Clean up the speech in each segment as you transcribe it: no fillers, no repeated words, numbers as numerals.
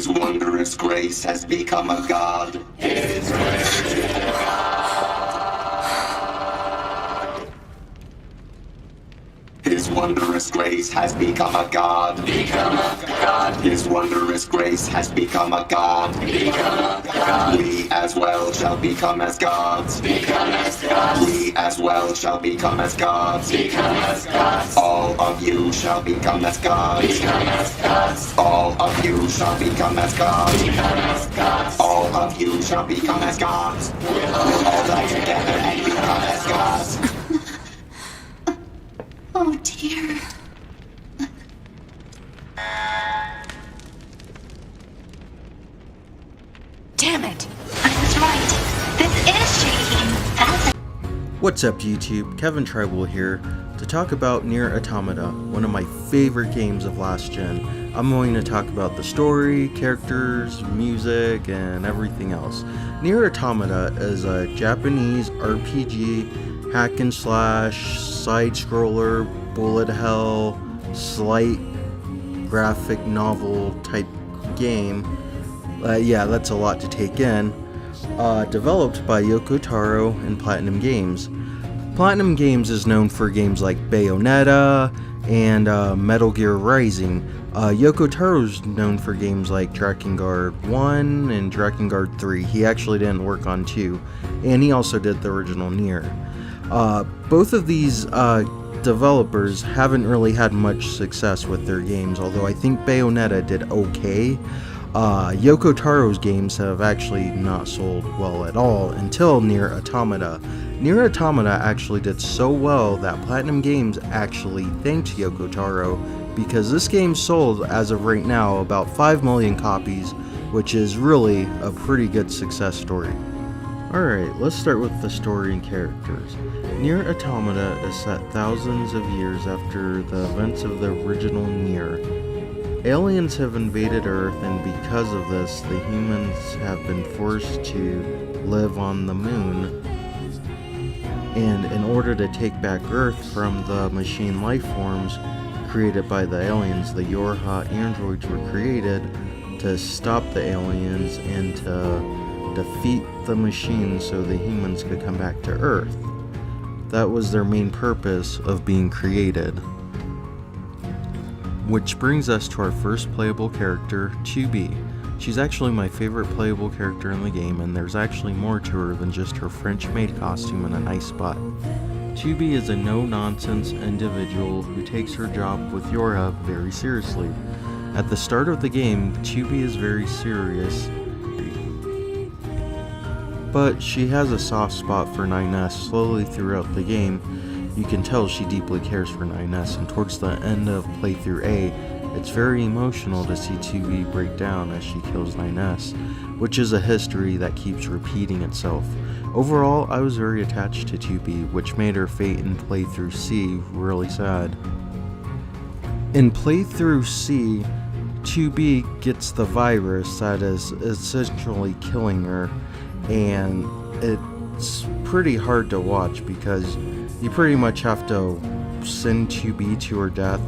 wondrous grace has become a god. His grace is a god. His wondrous grace has become a god. Become a god. His wondrous grace has become a god. Become a god. We as well shall become as gods. Become as gods. We as well shall become as gods. Become as gods. All of you shall become as gods. Become as gods. All of you shall become as gods. Become as gods. All of you shall become as gods. We'll all die together and become as gods. Oh dear. Damn it! I was right. This is shaking. That's What's up YouTube, Kevin Tribal here to talk about Nier Automata, one of my favorite games of last gen. I'm going to talk about the story, characters, music, and everything else. Nier Automata is a Japanese RPG, hack and slash, side scroller, bullet hell, slight graphic novel type game. Yeah, that's a lot to take in. Developed by Yoko Taro and Platinum Games. Platinum Games is known for games like Bayonetta and Metal Gear Rising. Yoko Taro's known for games like Drakengard 1 and Drakengard 3. He actually didn't work on 2, and he also did the original Nier. Both of these developers haven't really had much success with their games, although I think Bayonetta did okay. Yoko Taro's games have actually not sold well at all until Nier Automata. Nier Automata actually did so well that Platinum Games actually thanked Yoko Taro because this game sold, as of right now, about 5 million copies, which is really a pretty good success story. Alright, let's start with the story and characters. Nier Automata is set thousands of years after the events of the original Nier. Aliens have invaded Earth, and because of this, the humans have been forced to live on the moon. And in order to take back Earth from the machine life forms created by the aliens, the Yorha androids were created to stop the aliens and to defeat the machines so the humans could come back to Earth. That was their main purpose of being created. Which brings us to our first playable character, 2B. She's actually my favorite playable character in the game, and there's actually more to her than just her French-made costume and a nice butt. 2B is a no-nonsense individual who takes her job with Yorha very seriously. At the start of the game, 2B is very serious, but she has a soft spot for 9S. Slowly throughout the game, you can tell she deeply cares for 9S, and towards the end of playthrough A, it's very emotional to see 2B break down as she kills 9S, which is a history that keeps repeating itself. Overall, I was very attached to 2B, which made her fate in playthrough C really sad. In playthrough C, 2B gets the virus that is essentially killing her, and it's pretty hard to watch because you pretty much have to send 2B to her death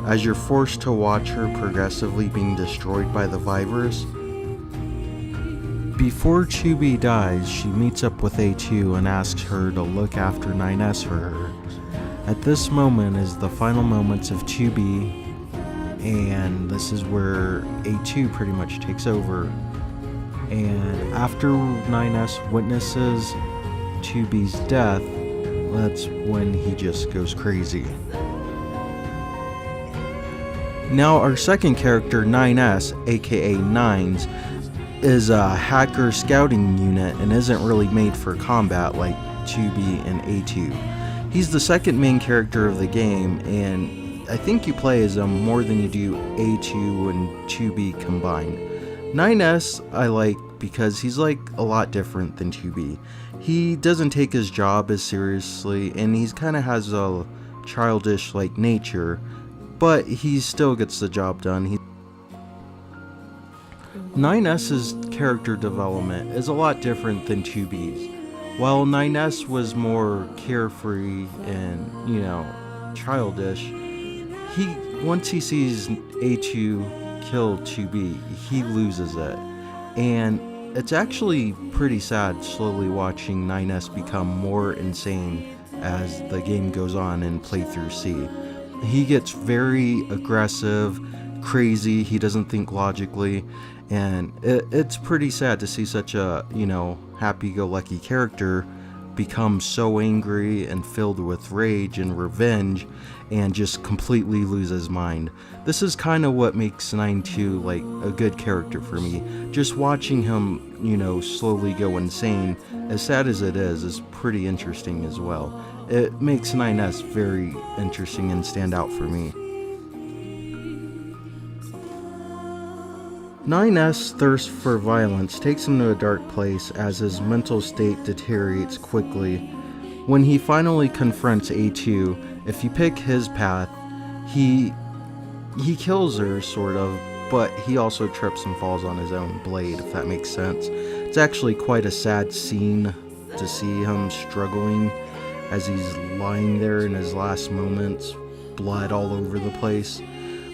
as you're forced to watch her progressively being destroyed by the virus. Before 2B dies, she meets up with A2 and asks her to look after 9S for her. At this moment is the final moments of 2B, and this is where A2 pretty much takes over. And after 9S witnesses 2B's death, that's when he just goes crazy. Now our second character, 9S, aka Nines, is a hacker scouting unit and isn't really made for combat like 2B and A2. He's the second main character of the game, and I think you play as him more than you do A2 and 2B combined. 9S I like because he's like a lot different than 2B. He doesn't take his job as seriously, and he kind of has a childish like nature, but he still gets the job done. 9S's character development is a lot different than 2B's. While 9S was more carefree and, childish, once he sees A2 kill 2B, he loses it. And it's actually pretty sad slowly watching 9S become more insane as the game goes on in playthrough C. He gets very aggressive, crazy, he doesn't think logically, and it's pretty sad to see such a, happy-go-lucky character become so angry and filled with rage and revenge and just completely lose his mind. This is kind of what makes 9-2 like a good character for me. Just watching him, slowly go insane, as sad as it is pretty interesting as well. It makes 9S very interesting and stand out for me. 9S' thirst for violence takes him to a dark place as his mental state deteriorates quickly. When he finally confronts A2, if you pick his path, he kills her, sort of, but he also trips and falls on his own blade, if that makes sense. It's actually quite a sad scene to see him struggling as he's lying there in his last moments, blood all over the place.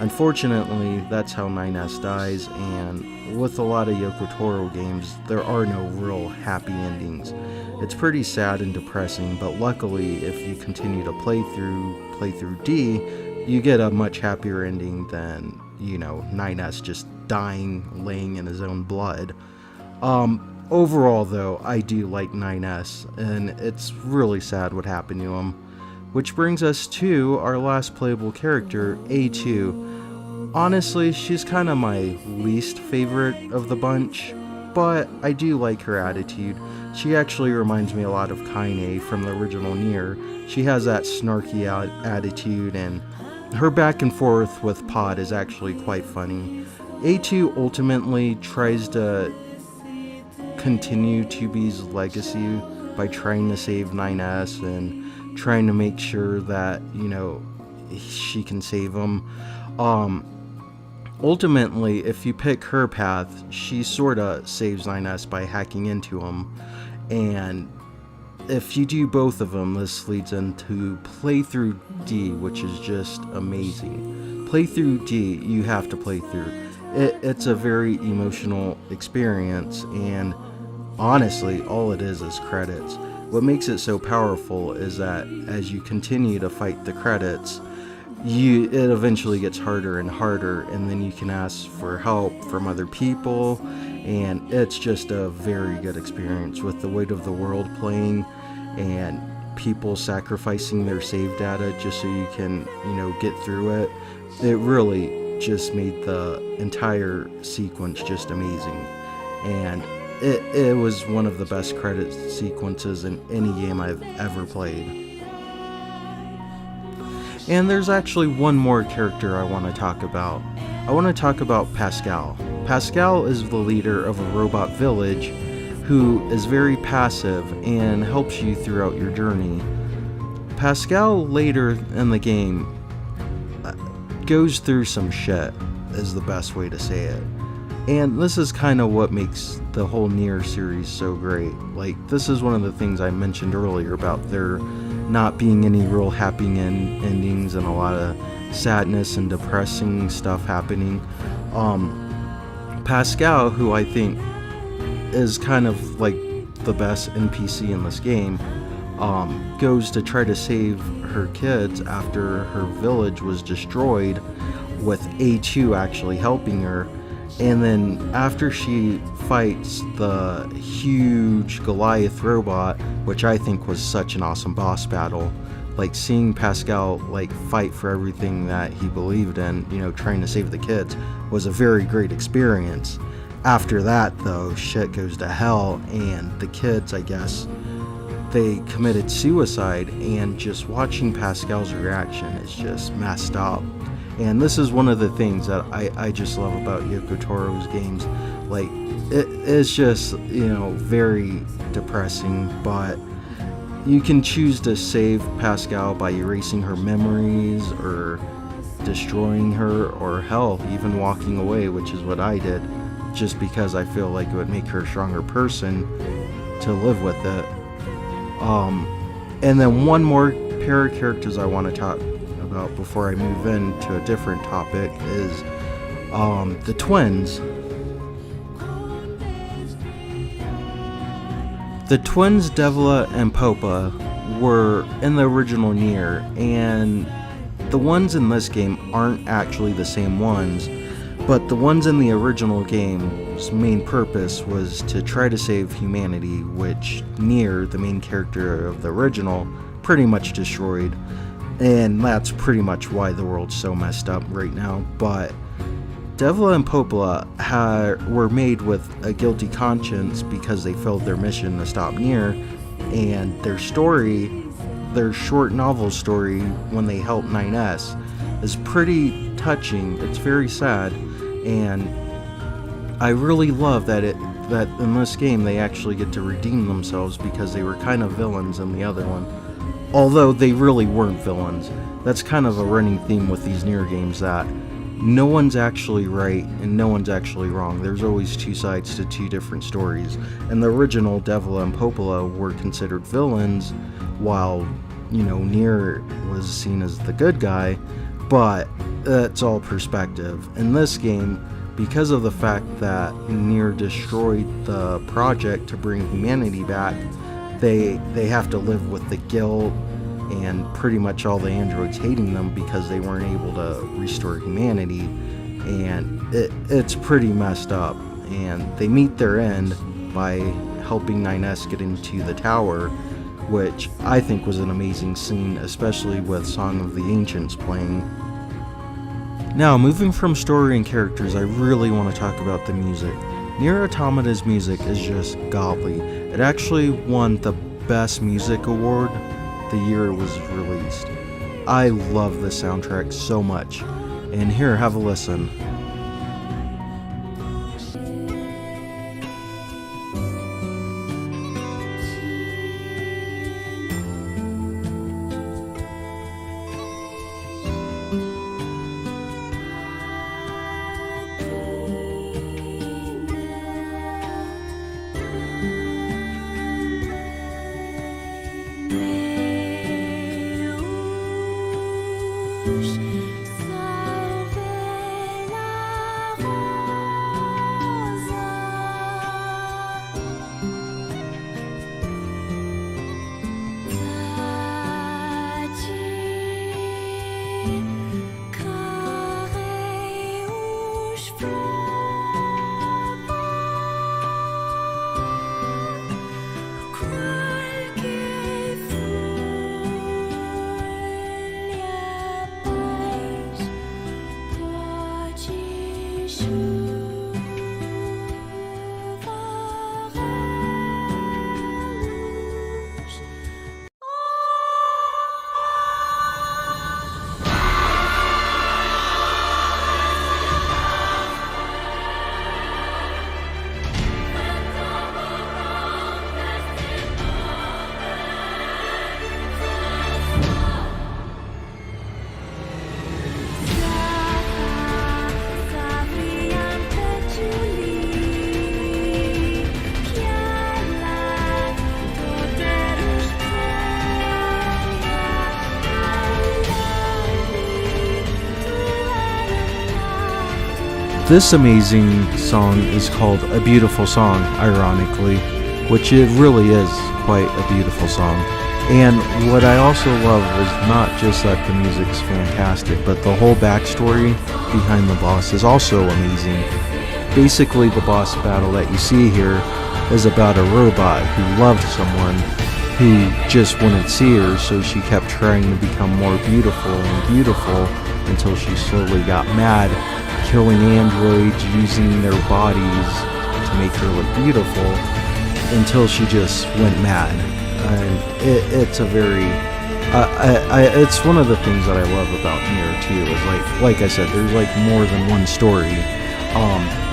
Unfortunately, that's how 9S dies, and with a lot of Yoko Taro games, there are no real happy endings. It's pretty sad and depressing, but luckily, if you continue to play through D, you get a much happier ending than, 9S just dying, laying in his own blood. Overall, though, I do like 9S, and it's really sad what happened to him. Which brings us to our last playable character, A2. Honestly, she's kind of my least favorite of the bunch, but I do like her attitude. She actually reminds me a lot of Kaine from the original Nier. She has that snarky attitude, and her back and forth with Pod is actually quite funny. A2 ultimately tries to continue 2B's legacy by trying to save 9S and trying to make sure that, she can save him. Ultimately, if you pick her path, she sorta saves 9S by hacking into him. And if you do both of them, this leads into Playthrough D, which is just amazing. Playthrough D, you have to play through. It's a very emotional experience, and honestly, all it is credits. What makes it so powerful is that as you continue to fight the credits, it eventually gets harder and harder, and then you can ask for help from other people, and it's just a very good experience with the weight of the world playing and people sacrificing their save data just so you can, get through it. It really just made the entire sequence just amazing, and it was one of the best credit sequences in any game I've ever played. And there's actually one more character I want to talk about. I want to talk about Pascal. Pascal is the leader of a robot village who is very passive and helps you throughout your journey. Pascal later in the game goes through some shit, is the best way to say it. And this is kind of what makes the whole Nier series so great. Like, this is one of the things I mentioned earlier about there not being any real happy endings and a lot of sadness and depressing stuff happening. Pascal, who I think is kind of like the best NPC in this game, goes to try to save her kids after her village was destroyed, with A2 actually helping her. And then after she fights the huge Goliath robot, which I think was such an awesome boss battle, like seeing Pascal like fight for everything that he believed in, trying to save the kids, was a very great experience. After that, though, shit goes to hell, and the kids, I guess, they committed suicide, and just watching Pascal's reaction is just messed up. And this is one of the things that I just love about Yoko Taro's games. Like, it's just, very depressing, but you can choose to save Pascal by erasing her memories or destroying her, or hell, even walking away, which is what I did, just because I feel like it would make her a stronger person to live with it. And then one more pair of characters I want to talk about before I move into a different topic is The twins. The twins Devla and Popa were in the original Nier, and the ones in this game aren't actually the same ones, but the ones in the original game's main purpose was to try to save humanity, which Nier, the main character of the original, pretty much destroyed. And that's pretty much why the world's so messed up right now. But Devla and Popa were made with a guilty conscience because they failed their mission to stop Nier, and their story, their short novel story when they helped 9S, is pretty touching. It's very sad, and I really love that in this game they actually get to redeem themselves, because they were kind of villains in the other one. Although they really weren't villains. That's kind of a running theme with these Nier games, that no one's actually right and no one's actually wrong. There's always two sides to two different stories. And the original Devla and Popa were considered villains, while, Nier was seen as the good guy, but that's all perspective. In this game, because of the fact that Nier destroyed the project to bring humanity back, they have to live with the guilt and pretty much all the androids hating them because they weren't able to restore humanity, and it's pretty messed up. And they meet their end by helping 9S get into the tower, which I think was an amazing scene, especially with Song of the Ancients playing. Now, moving from story and characters, I really want to talk about the music. Nier Automata's music is just godly. It actually won the Best Music Award the year it was released. I love the soundtrack so much. And here, have a listen. This amazing song is called A Beautiful Song, ironically, which it really is quite a beautiful song. And what I also love is not just that the music's fantastic, but the whole backstory behind the boss is also amazing. Basically, the boss battle that you see here is about a robot who loved someone who just wouldn't see her, so she kept trying to become more beautiful and beautiful until she slowly got mad, killing androids, using their bodies to make her look beautiful, until she just went mad. And it's a very, it's one of the things that I love about Nier too. Is like I said, there's like more than one story.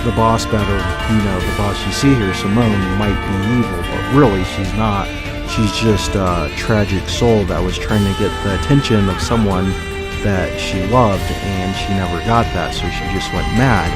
The boss battle, the boss you see here, Simone, might be evil, but really she's not. She's just a tragic soul that was trying to get the attention of someone that she loved, and she never got that, so she just went mad.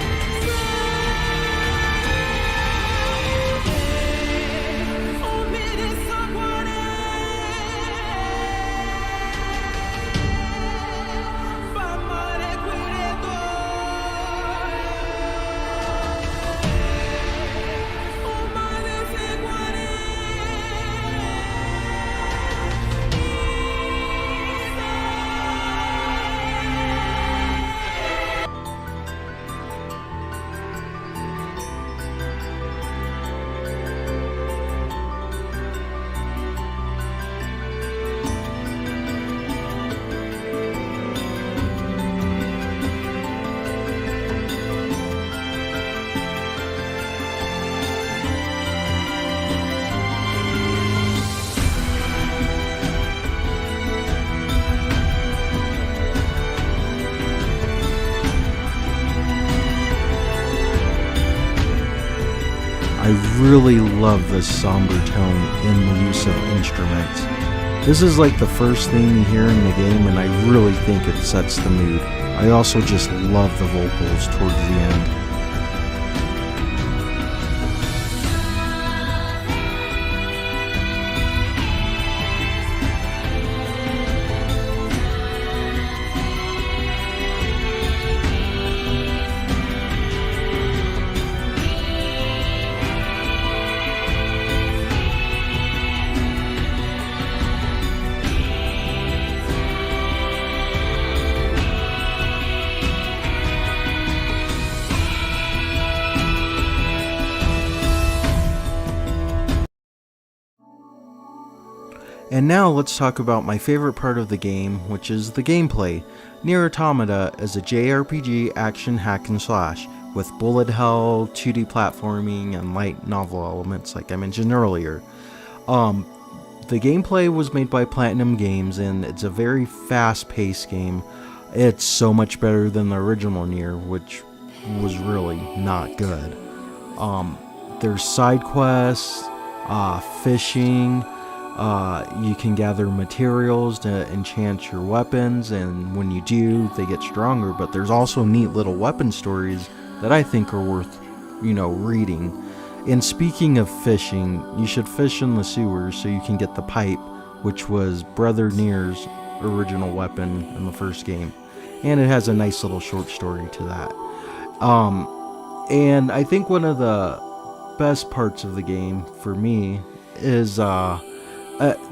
really love the somber tone in the use of instruments. This is like the first thing you hear in the game, and I really think it sets the mood. I also just love the vocals towards the end. And now let's talk about my favorite part of the game, which is the gameplay. Nier Automata is a JRPG action hack and slash with bullet hell, 2D platforming, and light novel elements like I mentioned earlier. The gameplay was made by Platinum Games, and it's a very fast-paced game. It's so much better than the original Nier, which was really not good. There's side quests, fishing. You can gather materials to enchant your weapons, and when you do, they get stronger. But there's also neat little weapon stories that I think are worth, reading. And speaking of fishing, you should fish in the sewers so you can get the pipe, which was Brother Nier's original weapon in the first game. And it has a nice little short story to that. And I think one of the best parts of the game for me is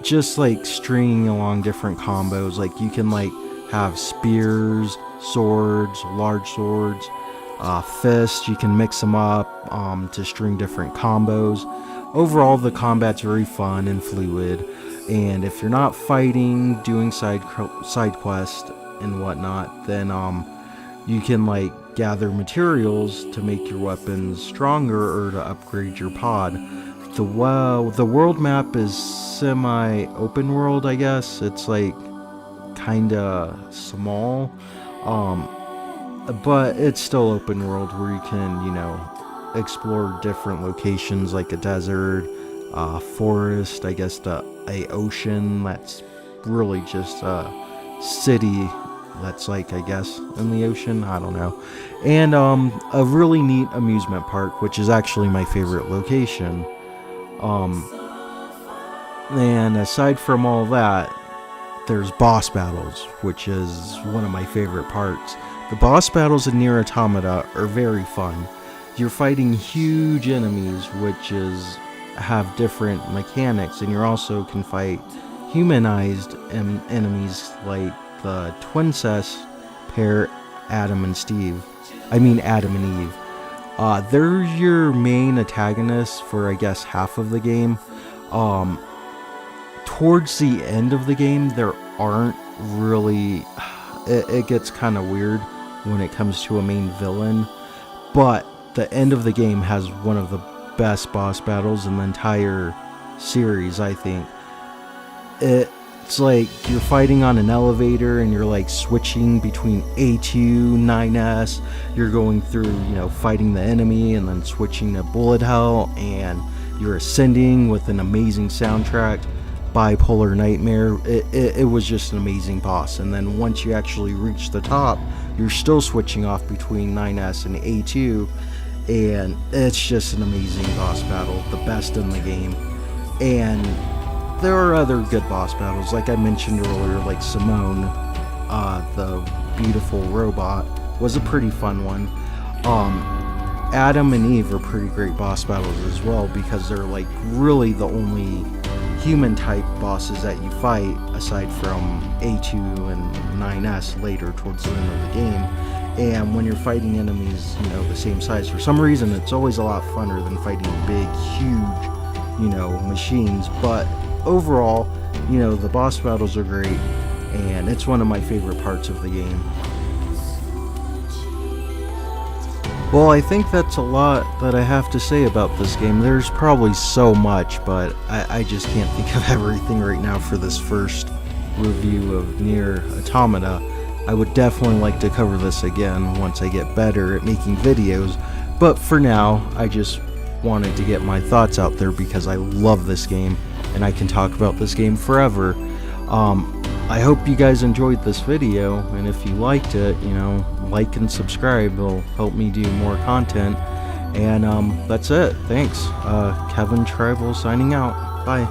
just like stringing along different combos. Like you can have spears, swords, large swords, fists. You can mix them up to string different combos. Overall, the combat's very fun and fluid. And if you're not fighting, doing side quests and whatnot, then you can gather materials to make your weapons stronger or to upgrade your pod. The world map is semi-open world, I guess. It's kinda small, but it's still open world where you can, explore different locations like a desert, forest, I guess a ocean that's really just a city that's I guess in the ocean, I don't know. And a really neat amusement park, which is actually my favorite location. And aside from all that, there's boss battles, which is one of my favorite parts. The boss battles in Nier Automata are very fun. You're fighting huge enemies, which have different mechanics, and you also can fight humanized enemies like the twincest pair, Adam and Eve. They're your main antagonists for, I guess, half of the game. Towards the end of the game, there aren't really... It gets kind of weird when it comes to a main villain. But the end of the game has one of the best boss battles in the entire series, I think. It's like you're fighting on an elevator and you're switching between A2, 9S. You're going through, fighting the enemy and then switching to bullet hell, and you're ascending with an amazing soundtrack, Bipolar Nightmare. It was just an amazing boss. And then once you actually reach the top, you're still switching off between 9S and A2, and it's just an amazing boss battle, the best in the game. And there are other good boss battles, like I mentioned earlier, like Simone, the beautiful robot, was a pretty fun one. Adam and Eve are pretty great boss battles as well, because they're really the only human type bosses that you fight, aside from A2 and 9S later towards the end of the game. And when you're fighting enemies, the same size, for some reason it's always a lot funner than fighting big, huge, machines. But overall, the boss battles are great, and it's one of my favorite parts of the game. Well, I think that's a lot that I have to say about this game. There's probably so much, but I just can't think of everything right now for this first review of Nier Automata. I would definitely like to cover this again once I get better at making videos, but for now, I just wanted to get my thoughts out there because I love this game and I can talk about this game forever. I hope you guys enjoyed this video, and if you liked it, like and subscribe. It'll help me do more content. And that's it. Thanks. Kevin Tribal signing out. Bye.